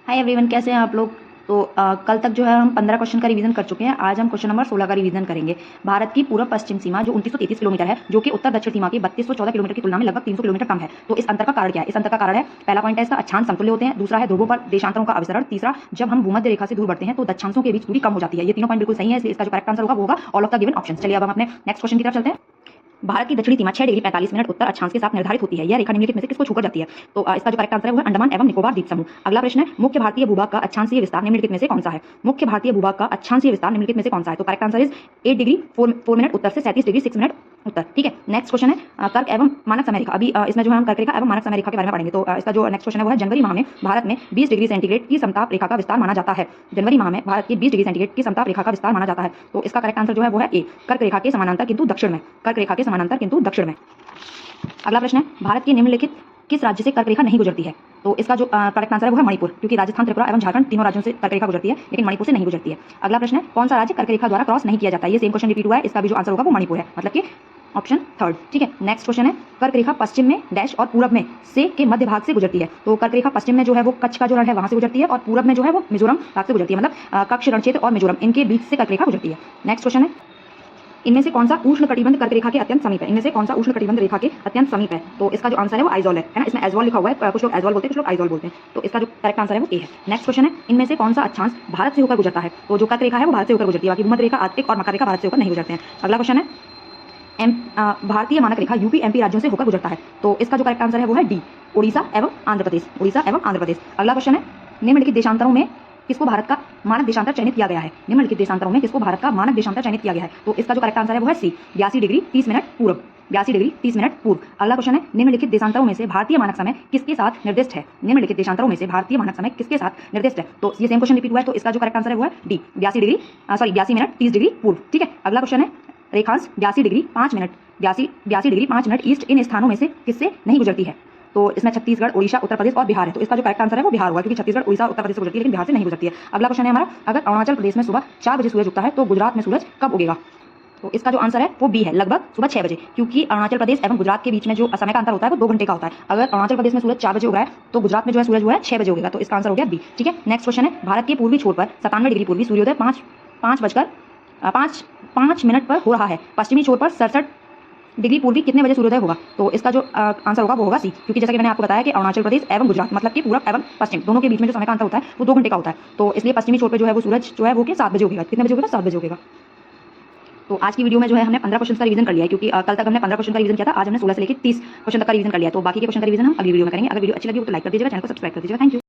Hi everyone, कैसे हैं आप लोग। तो कल तक जो है हम 15 क्वेश्चन का रिवीजन कर चुके हैं। आज हम क्वेश्चन नंबर 16 का रिवीजन करेंगे। भारत की पूर्व पश्चिम सीमा जो 2933 किलोमीटर है, जो कि उत्तर दक्षिण सीमा की 3214 किलोमीटर की तुलना में लगभग 300 किलोमीटर कम है। तो इस अंतर का कारण क्या है? इस अंतर का कारण है, पहला पॉइंट है इसका अक्षांश समतुल्य होते हैं, दूसरा है ध्रुवों पर देशांतरों का अविसरण, तीसरा जब हम भूमध्य रेखा से दूर बढ़ते हैं तो दक्षांशों के बीच दूरी कम हो जाती है। ये तीनों पॉइंट बिल्कुल सही है, इसलिए इसका जो करेक्ट आंसर होगा वो होगा all of the given option. चलिए अब हम अपने नेक्स्ट क्वेश्चन की तरफ चलते हैं। भारत की दक्षिणी सीमा 6 डिग्री 45 मिनट उत्तर अक्षांश के साथ निर्धारित होती है। यह रेखा निम्नलिखित में से किसको छूकर जाती है? तो इसका जो करेक्ट आंसर है वो है अंडमान एवं निकोबार द्वीप समूह। अगला प्रश्न है, मुख्य भारतीय भूभाग का अक्षांशीय विस्तार निम्नलिखित में से कौन सा है? मुख्य भारतीय भूभाग का अक्षांशीय विस्तार निम्नलिखित में से कौन सा है? तो correct answer is 8 degree 4 minute उत्तर से 37 डिग्री 6 मिनट उत्तर। ठीक है, नेक्स्ट क्वेश्चन है कर्क एवं मानक समय रेखा। अभी इसमें जो है हम कर्क रेखा एवं मानक समय रेखा के बारे में पढ़ेंगे। तो इसका जो नेक्स्ट क्वेश्चन है वो है, जनवरी माह में भारत में 20 डिग्री सेंटीग्रेड की समताप रेखा का विस्तार माना जाता है। जनवरी माह में भारत की 20 डिग्री सेंटीग्रेड की समताप रेखा का विस्तार माना जाता है। तो इसका करेक्ट आंसर जो है वो है ए, कर्क रेखा के समानांतर किंतु दक्षिण में। कर्क रेखा के समानांतर किंतु दक्षिण में। अगला प्रश्न है, भारत की निम्नलिखित किस राज्य से कर्क रेखा नहीं गुजरती है? तो इसका जो करेक्ट आंसर है वो है मणिपुर, क्योंकि राजस्थान, त्रिपुरा एवं झारखंड तीनों राज्यों से कर्क रेखा गुजरती है, लेकिन मणिपुर से नहीं गुजरती है। अगला प्रश्न है, कौन सा राज्य कर्क रेखा द्वारा क्रॉस नहीं किया जाता है? ये सेम क्वेश्चन रिपीट हुआ है, इसका भी जो आंसर होगा वो मणिपुर है, मतलब कि ऑप्शन थर्ड। ठीक है, नेक्स्ट क्वेश्चन है, कर्क रेखा पश्चिम में डैश और पूरब में से के मध्य भाग से गुजरती है। तो कर्क रेखा पश्चिम में जो है वो कच्छ का जो रण है वहां से गुजरती है, और पूरब में जो है वो मिजोरम भाग से गुजरती है, मतलब कच्छ रण क्षेत्र और मिजोरम इनके बीच से कर्क रेखा गुजरती है। नेक्स्ट क्वेश्चन है, इनमें से कौन सा उष्ण कटिबंध कर्क रेखा के अत्यंत समीप है? इनमें से कौन सा उष्ण कटिबंध रेखा के अत्यंत समीप है? तो इसका जो आंसर है वो आइजोल है ना, इसमें एजोल लिखा हुआ है, कुछ लोग एजोल बोलते हैं, कुछ लोग आइजोल बोलते हैं। तो इसका जो करेक्ट आंसर है वो ए है। नेक्स्ट क्वेश्चन है, इनमें से कौन सा अक्षांश भारत से होकर गुजरता है? तो जो कर्क रेखा है वो भारत से होकर गुजरती है, बाकी भूमध्य रेखा, आर्कटिक और मकर रेखा भारत से होकर नहीं गुजरते हैं। अगला क्वेश्चन है, भारतीय मानक रेखा यूपी एमपी राज्यों से होकर गुजरता है। तो इसका जो करेक्ट आंसर है वो है डी, उड़ीसा एवं आंध्र प्रदेश। उड़ीसा एवं आंध्र प्रदेश। अगला क्वेश्चन है, निम्नलिखित देशांतरों में किसको भारत का मानक देशांतर चयनित किया गया है? निम्नलिखित देशांतरों में किसको भारत का मानक देशांतर चयनित किया गया है? तो इसका जो करेक्ट आंसर है वो है सी, 82 डिग्री 30 मिनट पूर्व। 82 डिग्री 30 मिनट पूर्व। अगला क्वेश्चन है, निम्नलिखित देशांतरों में से भारतीय मानक समय किसके साथ निर्दिष्ट है? निम्नलिखित देशांतरों में से भारतीय मानक समय किसके साथ निर्दिष्ट है? तो ये सेम क्वेश्चन रिपीट हुआ है, तो इसका जो करेक्ट आंसर है वो है डी, 82 मिनट 30 डिग्री पूर्व। ठीक है, अगला क्वेश्चन है, रेखांश 82 degree 5 minute 82 degree 5 minute east इन स्थानों में से किससे नहीं गुजरती है? तो इसमें छत्तीसगढ़, ओडिशा, उत्तर प्रदेश और बिहार है। तो इसका जो करेक्ट आंसर है वो बिहार होगा, क्योंकि छत्तीसगढ़, ओडिशा, उत्तर प्रदेश से गुजरती है, लेकिन बिहार से नहीं गुजरती है। अगला क्वेश्चन है हमारा, अगर अरुणाचल प्रदेश में सुबह 4 बजे सूरज उगता है तो गुजरात में सूरज कब उगेगा? तो इसका जो आंसर है वो बी है, लगभग सुबह 6 बजे, क्योंकि अरुणाचल प्रदेश एवं गुजरात के बीच में जो समय का अंतर होता है वो 2 घंटे का होता है। अगर अरुणाचल प्रदेश में सूरज 4 बजे उग रहा है तो गुजरात में जो है सूरज वो है 6 बजे उगेगा। तो इसका आंसर हो गया बी। ठीक है, नेक्स्ट क्वेश्चन है, भारत के पूर्वी छोर पर 97 डिग्री पूर्वी सूर्योदय 5 मिनट पर हो रहा है, पश्चिमी छोर पर 67 डिग्री पूर्वी कितने बजे सूर्योदय होगा? तो इसका जो आंसर होगा वो होगा सी, क्योंकि जैसा कि मैंने आपको बताया कि अरुणाचल प्रदेश एवं गुजरात, मतलब कि पूरब एवं पश्चिम दोनों के बीच में जो समय का अंतर होता है वो 2 घंटे का होता है। तो इसलिए पश्चिमी छोर पे जो है वो सूरज जो है वो 7 बजे उगेगा। कितने बजे उगेगा? 7 बजे उगेगा। तो आज की वीडियो में जो है हमने 15 क्वेश्चन का रिवीजन कर लिया है, क्योंकि कल तक हमने 15 क्वेश्चन का रिवीजन किया था, आज हमने 16 से लेकर 30 क्वेश्चन तक का रिवीजन कर लिया। तो बाकी के क्वेश्चन का रिवीजन हम अगली वीडियो में करेंगे। अगर वीडियो अच्छी लगी हो तो लाइक कर दीजिएगा, चैनल को सब्सक्राइब कर दीजिएगा। Thank you.